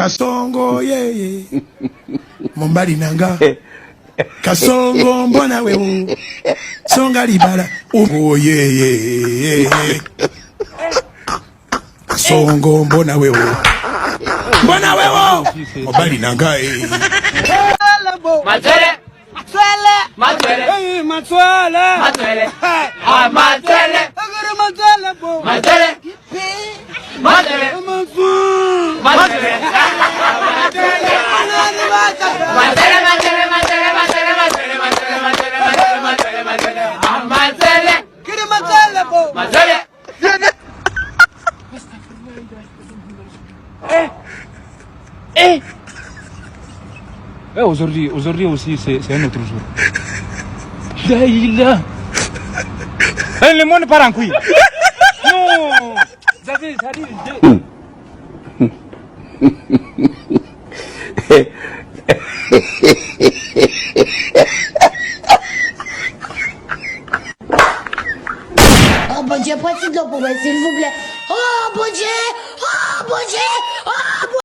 Kasongo ye Mombali nanga Kasongo mbona wewe Songa libala oh ye Kasongo mbona wewe Mombali nanga Matele Matele Matele Matele ah Matele Matele Matele Aujourd'hui aussi, c'est un autre jour. Là. Le monde part en couille. Non. Ça dit. Oh bon Dieu, prends de l'eau pour moi, s'il vous plaît. Oh bon Dieu. Oh bon Dieu. Oh bon